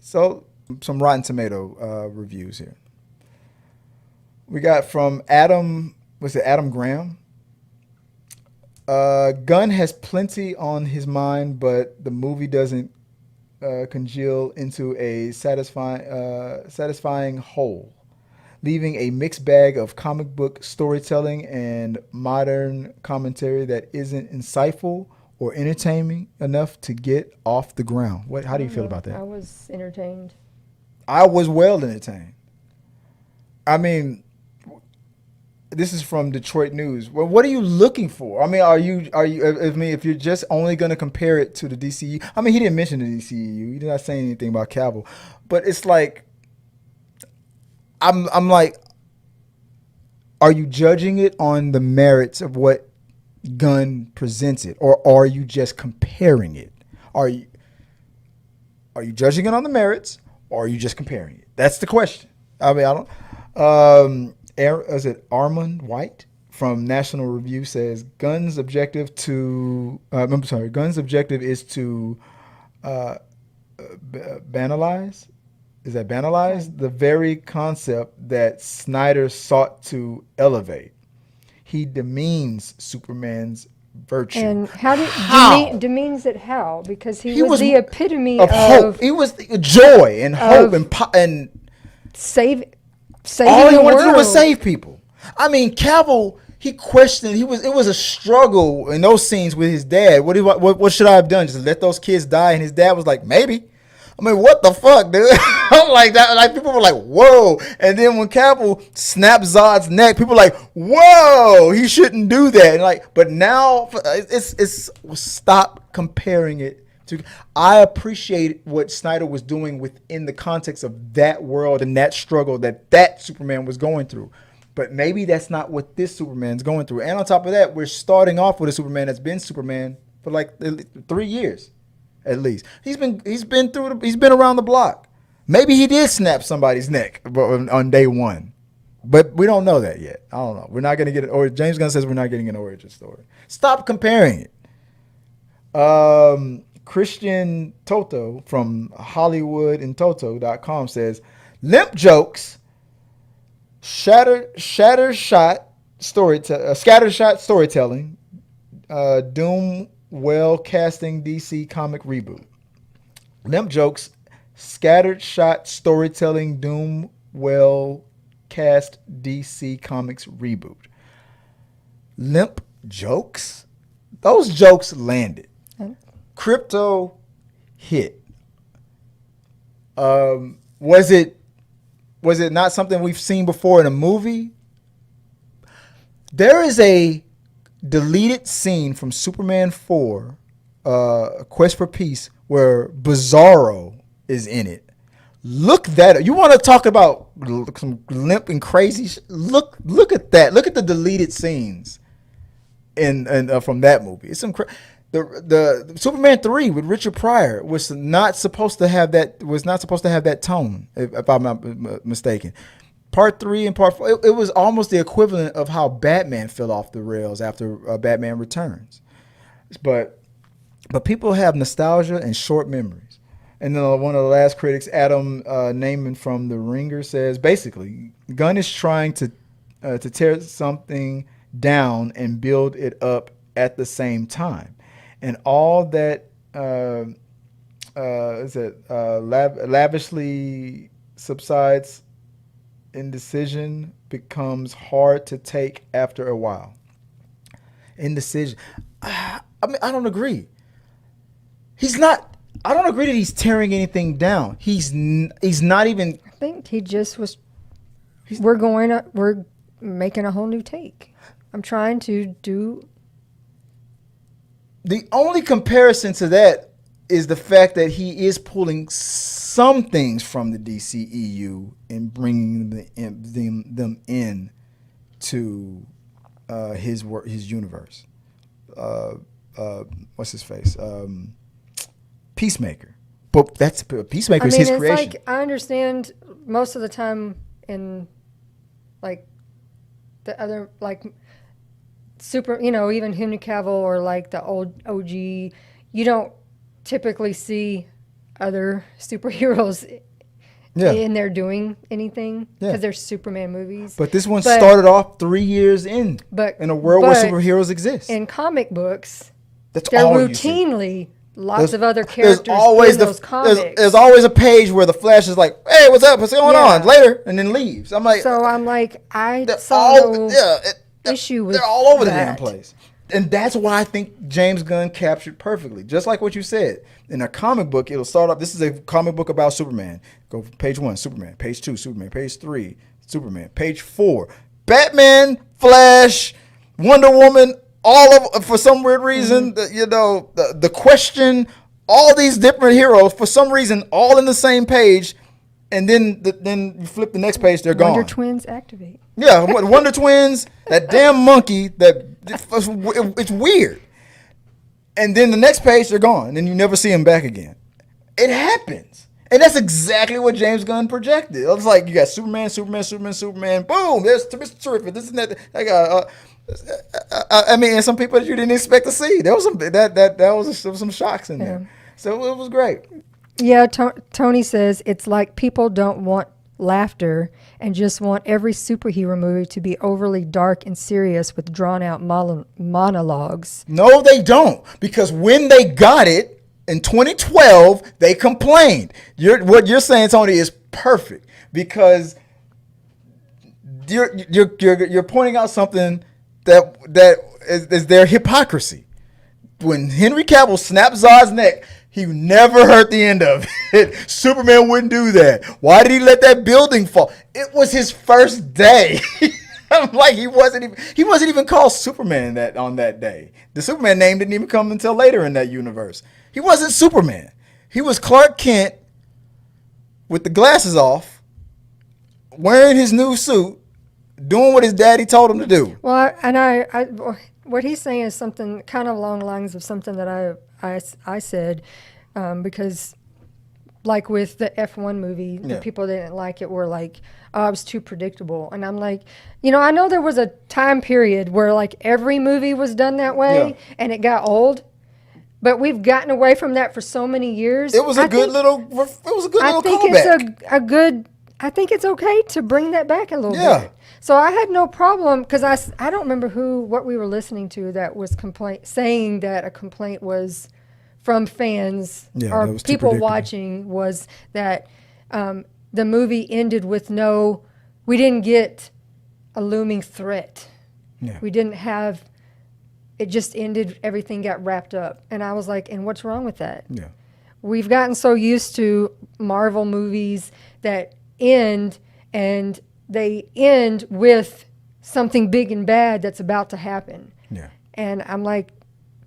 So some Rotten Tomato reviews here. We got from Adam. Was it Adam Graham? Gunn has plenty on his mind, but the movie doesn't congeal into a satisfying whole, leaving a mixed bag of comic book storytelling and modern commentary that isn't insightful or entertaining enough to get off the ground. What? How I do you don't feel know. about that? I was entertained. I was well entertained. I mean, this is from Detroit News. Well, what are you looking for? I mean, are you? I mean, if you're just only going to compare it to the DCU, I mean, he didn't mention the DCU. He did not say anything about Cavill, but it's like I'm like, are you judging it on the merits of what Gunn presented, or are you just comparing it? Are you are you judging it on the merits, or are you just comparing it? That's the question. I mean, I don't. Is it Armand White from National Review says Gunn's objective to I'm sorry, Gunn's objective is to uh, banalize. Is that Right. banalize the very concept that Snyder sought to elevate? He demeans Superman's virtue. And how did How? demeans it how? Because he He was was the epitome of hope. He was joy and hope of and save all saving he the wanted to do was world. save people. I mean, Cavill. He questioned. He was. It was a struggle in those scenes with his dad. What should I have done? Just let those kids die? And his dad was like, maybe. I mean, what the fuck, dude? I'm like that. Like people were like, whoa. And then when Cavill snapped Zod's neck, people were like, whoa, he shouldn't do that. And like, but now it's stop comparing it to. I appreciate what Snyder was doing within the context of that world and that struggle that Superman was going through. But maybe that's not what this Superman's going through. And on top of that, we're starting off with a Superman that's been Superman for like 3 years, at least. He's been around the block. Maybe he did snap somebody's neck on day one, but we don't know that yet. I don't know. We're not gonna get it. Or James Gunn says we're not getting an origin story. Stop comparing it. Christian Toto from HollywoodandToto.com says limp jokes scattershot storytelling, Doom well casting DC comic reboot. Limp jokes, scattered shot storytelling, Doom well cast DC comics reboot. Limp jokes, those jokes landed. And Crypto hit. Was it not something we've seen before in a movie? There is a deleted scene from Superman 4, Quest for Peace, where Bizarro is in it. Look that up. You want to talk about some limp and crazy? Look at that. Look at the deleted scenes in from that movie. It's some the Superman 3 with Richard Pryor was not supposed to have that tone, if I'm not mistaken. Part 3 and part 4, it was almost the equivalent of how Batman fell off the rails after Batman Returns. But people have nostalgia and short memories. And then one of the last critics, Adam Naiman from The Ringer, says basically, Gunn is trying to tear something down and build it up at the same time, and all that lavishly subsides. Indecision becomes hard to take after a while. Indecision. I mean, I don't agree. He's not. I don't agree that he's tearing anything down. He's not even. I think he just was. He's We're making a whole new take. I'm trying to do. the only comparison to that is the fact that he is pulling some things from the DCEU and bringing them in to his universe. Uh, what's his face? Peacemaker. But that's Peacemaker I is mean, his it's creation. like I understand most of the time in like the other like super, even Henry Cavill or like the old OG, you don't typically see other superheroes Yeah. in there doing anything because Yeah. they're Superman movies. But this one But- started off 3 years in a world where but superheroes exist. in comic books, That's they're all you see. routinely lots There's- of other There's characters always in those comics. there's always a page where the Flash is like, "Hey, what's up? What's going Yeah. on?" Later, and then leaves. I'm like, So I'm like, I they're saw all no issue with they're all over the that. damn place. And that's why I think James Gunn captured perfectly. Just like what you said. In a comic book, it'll start off, this is a comic book about Superman. Go from page 1, Superman. Page 2, Superman. Page 3, Superman. Page 4, Batman, Flash, Wonder Woman, all of, for some weird reason, the Question, all these different heroes, for some reason, all in the same page. And then you flip the next page, they're gone. Wonder Twins activate. Yeah, Wonder Twins, that damn monkey, it's weird. And then the next page, they're gone, and you never see them back again. It happens. And that's exactly what James Gunn projected. It was like, you got Superman, boom, there's Mr. Terrific, this and that. I mean, and some people that you didn't expect to see. There was some shocks in there. So it was great. Yeah, Tony says it's like people don't want laughter and just want every superhero movie to be overly dark and serious with drawn-out monologues. No, they don't. Because when they got it in 2012, they complained. What you're saying, Tony, is perfect because you're pointing out something that is their hypocrisy. When Henry Cavill snapped Zod's neck, he never heard the end of it. Superman wouldn't do that. Why did he let that building fall? It was his first day. I'm like, he wasn't even called Superman on that day. The Superman name didn't even come until later in that universe. He wasn't Superman. He was Clark Kent with the glasses off, wearing his new suit, doing what his daddy told him to do. Well, what he's saying is something kind of along the lines of something that I said, because like with the F1 movie, the people that didn't like it were like, oh, it was too predictable. And I'm like, I know there was a time period where like every movie was done that way and it got old, but we've gotten away from that for so many years. It was a good little callback. I think it's okay to bring that back a little bit. So I had no problem because I don't remember what we were listening to that was saying that a complaint was from fans or people watching was that the movie ended with we didn't get a looming threat. Yeah. We didn't have, it just ended, everything got wrapped up. And I was like, and what's wrong with that? Yeah. We've gotten so used to Marvel movies that end and they end with something big and bad that's about to happen. Yeah. And I'm like,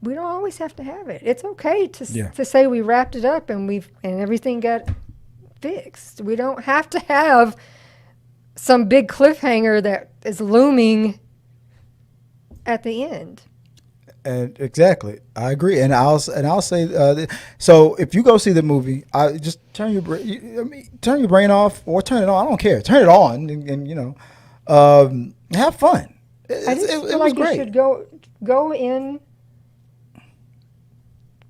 we don't always have to have it. It's okay to say we wrapped it up and everything got fixed. We don't have to have some big cliffhanger that is looming at the end. And exactly, I agree, and I'll say so. If you go see the movie, I just turn your brain off or turn it on. I don't care. Turn it on and have fun. I just feel like you should go in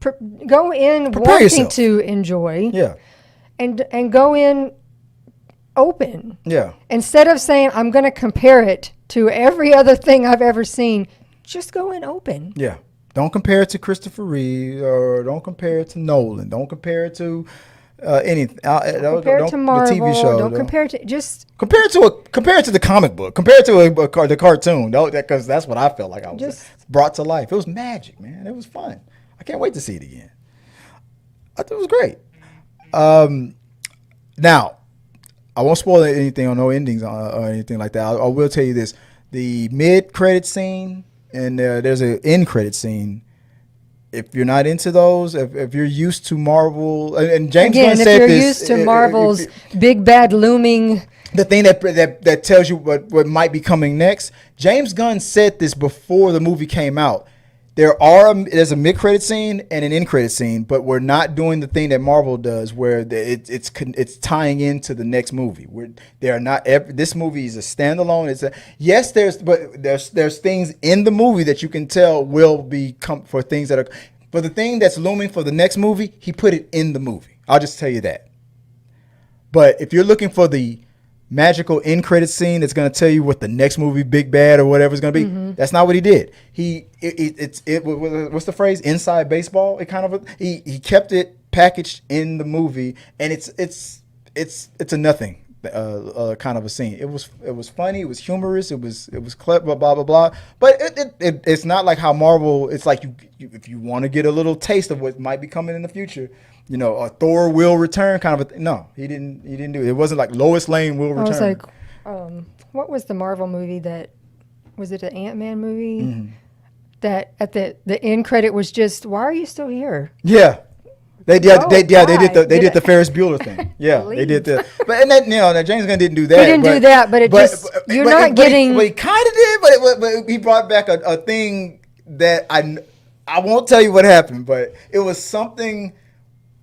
Prepare wanting yourself. to enjoy. Yeah, and go in open. Yeah. Instead of saying I'm going to compare it to every other thing I've ever seen. Just go in open. Yeah. Don't compare it to Christopher Reeve or don't compare it to Nolan. Don't compare it to anything. Don't compare it to Marvel. The TV show. Don't compare it to just compare it to the comic book. Compare it to the cartoon. Because that's what I felt like I was just brought to life. It was magic, man. It was fun. I can't wait to see it again. I thought it was great. Now, I won't spoil anything on no endings or anything like that. I will tell you this: the mid-credit scene. And there's an end credit scene. If you're not into those, if you're used to Marvel, and James Gunn said this, if you're used to Marvel's big bad looming, the thing that tells you what might be coming next. James Gunn said this before the movie came out. There's a mid-credit scene and an end-credit scene, but we're not doing the thing that Marvel does, where it's tying into the next movie. This movie is a standalone. There's things in the movie that you can tell will be for things that are For the thing that's looming for the next movie, he put it in the movie. I'll just tell you that. But if you're looking for the magical end credit scene that's going to tell you what the next movie, big bad or whatever is going to be, that's not what he did. What's the phrase? Inside baseball. It kind of he kept it packaged in the movie, and it's a nothing kind of a scene. It was funny. It was humorous. It was clever. Blah blah blah. But it's not like how Marvel. It's like you if you want to get a little taste of what might be coming in the future. You know, a Thor will return kind of a thing. No, he didn't do it. It wasn't like Lois Lane will return. I was like, what was the Marvel movie was it an Ant-Man movie? Mm-hmm. That at the end credit was just, why are you still here? Yeah. They did the Ferris Bueller thing. Yeah, they did the. But and then James Gunn didn't do that. He didn't do that, but you're not getting. He kind of did, but he brought back a thing that I won't tell you what happened, but it was something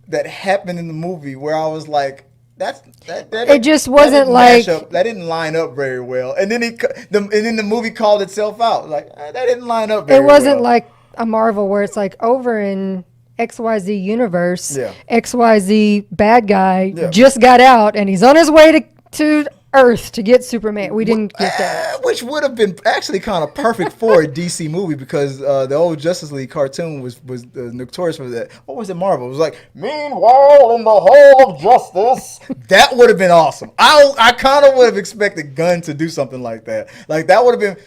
that happened in the movie where I was like, that it just wasn't like that didn't line up very well. And then the movie called itself out like that didn't line up very well. It wasn't like a Marvel where it's like over in XYZ universe, XYZ bad guy just got out and he's on his way to Earth to get Superman. We didn't get that. Which would have been actually kind of perfect for a DC movie because the old Justice League cartoon was notorious for that. What was it, Marvel? It was like, meanwhile in the Hall of Justice. That would have been awesome. I kind of would have expected Gunn to do something like that. Like that would have been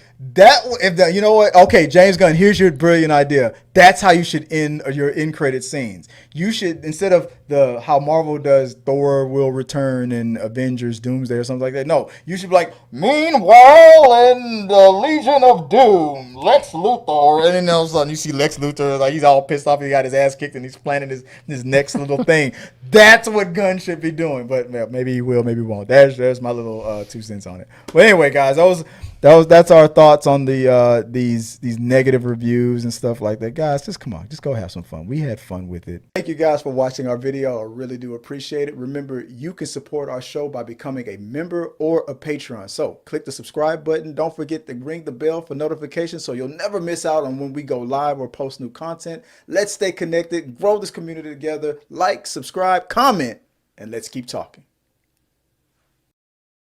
you know what? Okay, James Gunn, here's your brilliant idea. That's how you should end your end credit scenes. You should, instead of how Marvel does Thor will return and Avengers Doomsday or something like that. No, you should be like, meanwhile in the Legion of Doom, Lex Luthor, and then all of a sudden you see Lex Luthor like he's all pissed off, he got his ass kicked and he's planning his next little thing. That's what Gunn should be doing. But maybe he will, maybe he won't. There's my little 2 cents on it. But anyway, guys, that's our thoughts on these negative reviews and stuff like that. Guys, just come on, just go have some fun. We had fun with it. Thank you guys for watching our video. I really do appreciate it. Remember, you can support our show by becoming a member or a Patreon. So click the subscribe button. Don't forget to ring the bell for notifications so you'll never miss out on when we go live or post new content. Let's stay connected, grow this community together. Like, subscribe, comment, and let's keep talking.